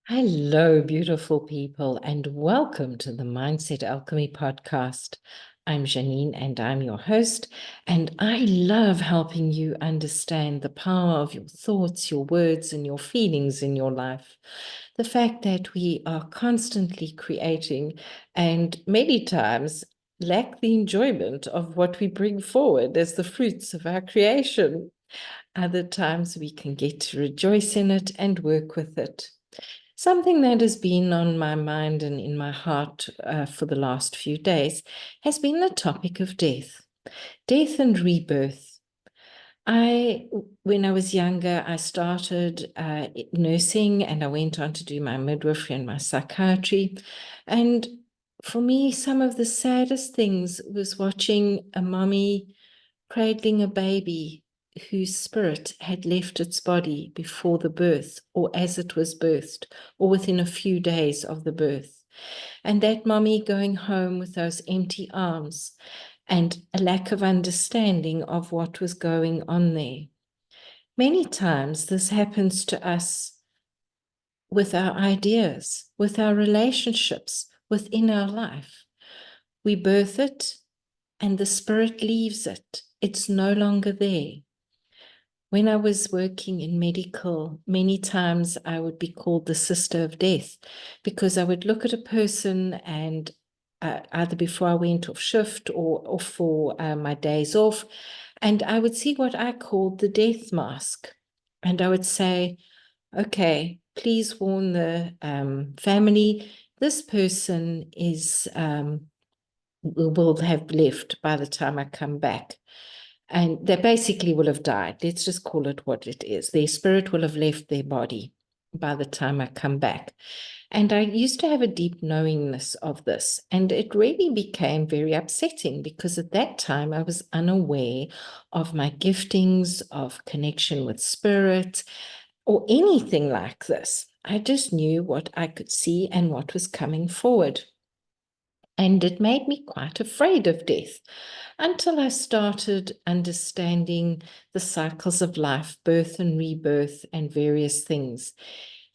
Hello, beautiful people, and welcome to the Mindset Alchemy podcast. I'm Janine and I'm your host, and I love helping you understand the power of your thoughts, your words, and your feelings in your life. The fact that we are constantly creating and many times lack the enjoyment of what we bring forward as the fruits of our creation. Other times we can get to rejoice in it and work with it. Something that has been on my mind and in my heart for the last few days has been the topic of death and rebirth. When I was younger, I started nursing and I went on to do my midwifery and my psychiatry. And for me, some of the saddest things was watching a mommy cradling a baby whose spirit had left its body before the birth, or as it was birthed, or within a few days of the birth. And that mommy going home with those empty arms and a lack of understanding of what was going on there. Many times this happens to us with our ideas, with our relationships, within our life. We birth it and the spirit leaves it. It's no longer there. When I was working in medical, many times I would be called the sister of death because I would look at a person and either before I went off shift or for my days off, and I would see what I called the death mask. And I would say, okay, please warn the family, this person will have left by the time I come back. And they basically will have died. Let's just call it what it is. Their spirit will have left their body by the time I come back. And I used to have a deep knowingness of this. And it really became very upsetting because at that time I was unaware of my giftings, of connection with spirit, or anything like this. I just knew what I could see and what was coming forward. And it made me quite afraid of death until I started understanding the cycles of life, birth and rebirth, and various things.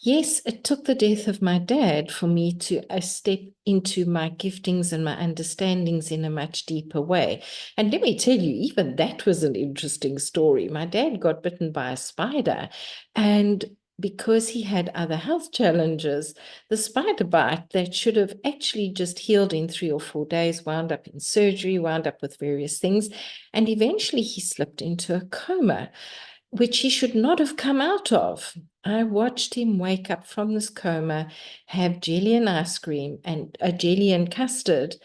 Yes, it took the death of my dad for me to step into my giftings and my understandings in a much deeper way. And let me tell you, even that was an interesting story. My dad got bitten by a spider, and because he had other health challenges, the spider bite that should have actually just healed in 3 or 4 days wound up in surgery, wound up with various things, and eventually he slipped into a coma, which he should not have come out of. I watched him wake up from this coma, have jelly and ice cream and a jelly and custard.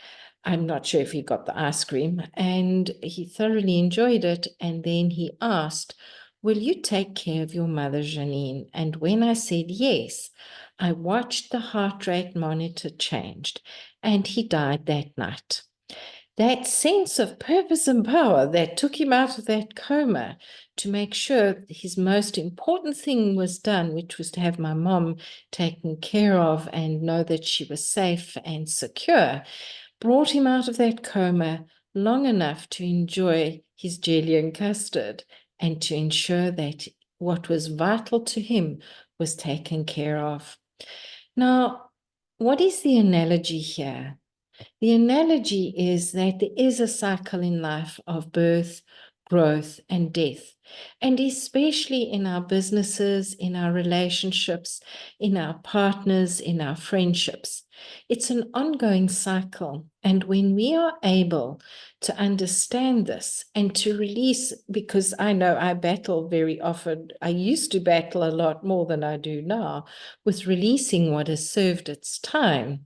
I'm not sure if he got the ice cream, and he thoroughly enjoyed it. And then he asked, will you take care of your mother, Janine? And when I said yes, I watched the heart rate monitor changed, and he died that night. That sense of purpose and power that took him out of that coma to make sure his most important thing was done, which was to have my mom taken care of and know that she was safe and secure, brought him out of that coma long enough to enjoy his jelly and custard and to ensure that what was vital to him was taken care of. Now, what is the analogy here? The analogy is that there is a cycle in life of birth, growth, and death. And especially in our businesses, in our relationships, in our partners, in our friendships. It's an ongoing cycle. And when we are able to understand this and to release, because I know I battle very often, I used to battle a lot more than I do now, with releasing what has served its time.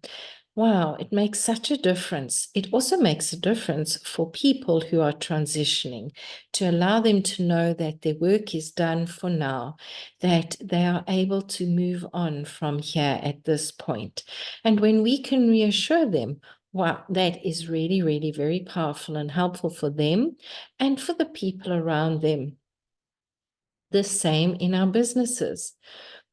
Wow, it makes such a difference. It also makes a difference for people who are transitioning to allow them to know that their work is done for now, that they are able to move on from here at this point. And when we can reassure them, wow, that is really, really very powerful and helpful for them and for the people around them. The same in our businesses.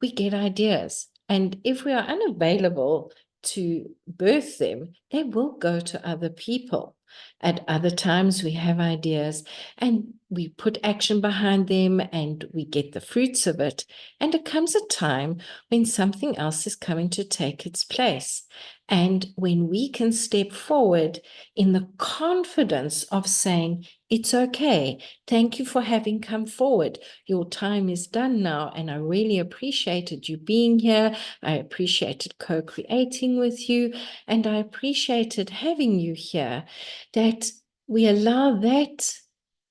We get ideas. And if we are unavailable to birth them, they will go to other people. At other times, we have ideas and we put action behind them and we get the fruits of it. And there comes a time when something else is coming to take its place. And when we can step forward in the confidence of saying, it's okay. Thank you for having come forward. Your time is done now. And I really appreciated you being here. I appreciated co-creating with you. And I appreciated having you here. That we allow that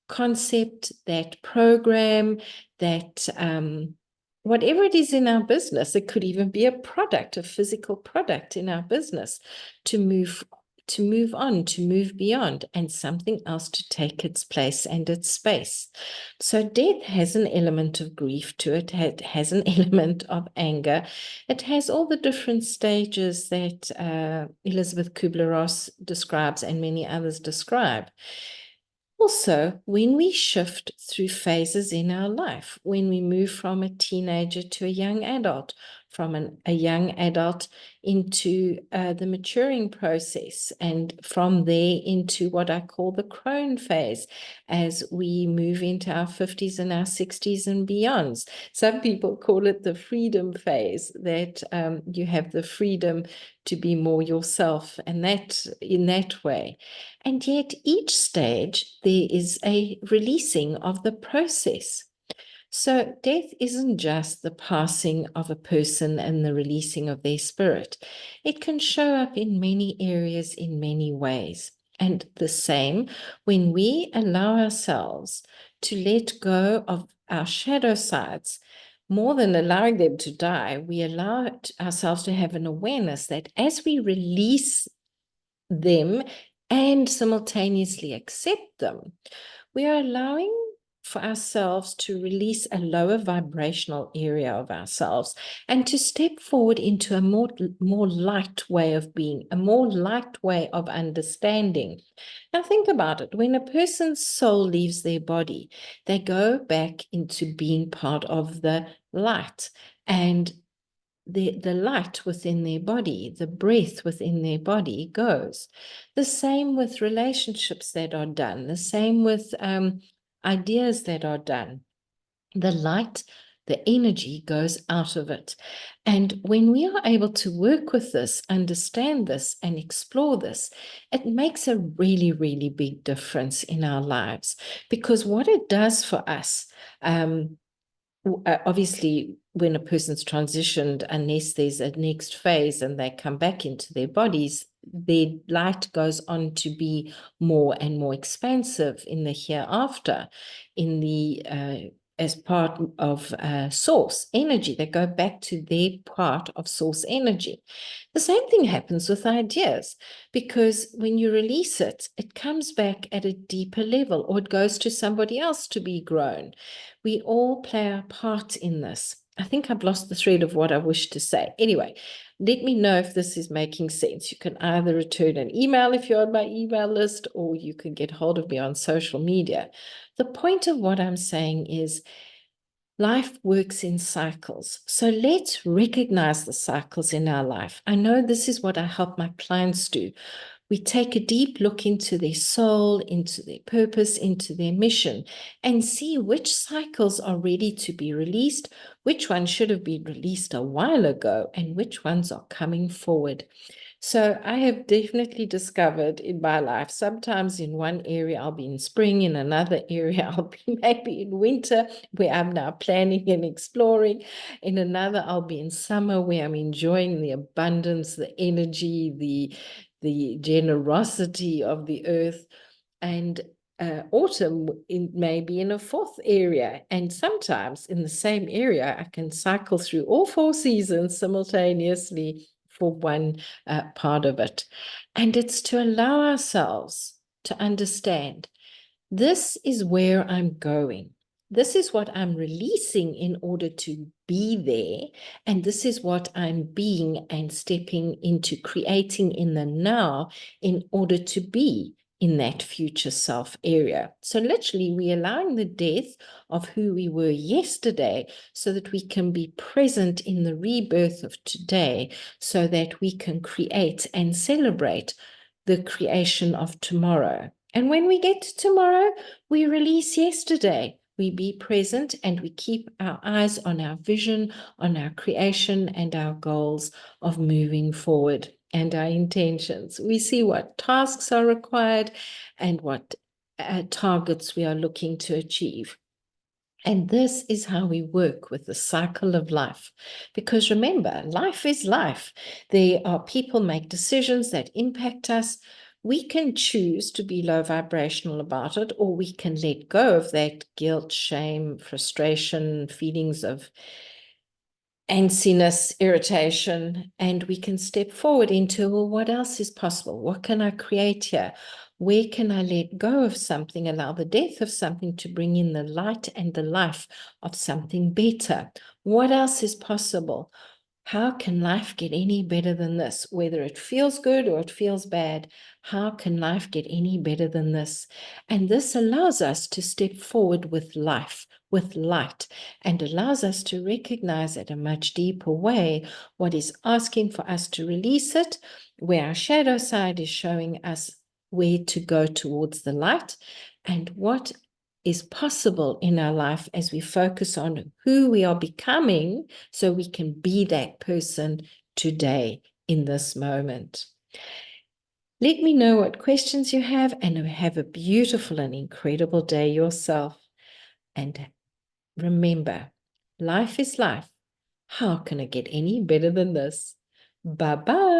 concept, that program, that whatever it is in our business, it could even be a product, a physical product in our business, to move on, to move beyond, and something else to take its place and its space. So death has an element of grief to it. It has an element of anger. It has all the different stages that Elizabeth Kubler-Ross describes and many others describe. Also, when we shift through phases in our life, when we move from a teenager to a young adult, from a young adult into the maturing process, and from there into what I call the crone phase, as we move into our 50s and our 60s and beyonds. Some people call it the freedom phase, that you have the freedom to be more yourself, and that in that way. And yet each stage, there is a releasing of the process. So death isn't just the passing of a person and the releasing of their spirit. It can show up in many areas in many ways. And the same when we allow ourselves to let go of our shadow sides. More than allowing them to die, we allow ourselves to have an awareness that as we release them and simultaneously accept them, we are allowing for ourselves to release a lower vibrational area of ourselves and to step forward into a more light way of being, a more light way of understanding. Now think about it. When a person's soul leaves their body, they go back into being part of the light, and the light within their body, the breath within their body goes. The same with relationships that are done, the same with ideas that are done. The light, the energy goes out of it. And when we are able to work with this, understand this, and explore this, it makes a really, really big difference in our lives. Because what it does for us, obviously, when a person's transitioned, unless there's a next phase and they come back into their bodies, their light goes on to be more and more expansive in the hereafter, in the as part of source energy. They go back to their part of source energy. The same thing happens with ideas, because when you release it, it comes back at a deeper level, or it goes to somebody else to be grown. We all play our part in this. I think I've lost the thread of what I wish to say. Anyway, let me know if this is making sense. You can either return an email if you're on my email list, or you can get hold of me on social media. The point of what I'm saying is life works in cycles. So let's recognize the cycles in our life. I know this is what I help my clients do. We take a deep look into their soul, into their purpose, into their mission, and see which cycles are ready to be released, which ones should have been released a while ago, and which ones are coming forward. So I have definitely discovered in my life, sometimes in one area I'll be in spring, in another area I'll be maybe in winter, where I'm now planning and exploring. In another, I'll be in summer, where I'm enjoying the abundance, the energy, the generosity of the earth. And autumn maybe in a fourth area. And sometimes in the same area, I can cycle through all 4 seasons simultaneously for one part of it. And it's to allow ourselves to understand, this is where I'm going. This is what I'm releasing in order to be there. And this is what I'm being and stepping into creating in the now in order to be in that future self area. So literally, we're allowing the death of who we were yesterday so that we can be present in the rebirth of today, so that we can create and celebrate the creation of tomorrow. And when we get to tomorrow, we release yesterday. We be present and we keep our eyes on our vision, on our creation and our goals of moving forward and our intentions. We see what tasks are required and what targets we are looking to achieve. And this is how we work with the cycle of life. Because remember, life is life. There are people make decisions that impact us. We can choose to be low vibrational about it, or we can let go of that guilt, shame, frustration, feelings of antsiness, irritation, and we can step forward into, well, what else is possible? What can I create here? Where can I let go of something, allow the death of something to bring in the light and the life of something better? What else is possible? How can life get any better than this? Whether it feels good or it feels bad, how can life get any better than this? And this allows us to step forward with life, with light, and allows us to recognize at a much deeper way what is asking for us to release it, where our shadow side is showing us where to go towards the light, and what is possible in our life as we focus on who we are becoming so we can be that person today in this moment. Let me know what questions you have, and have a beautiful and incredible day yourself. And remember, life is life. How can it get any better than this? Bye-bye.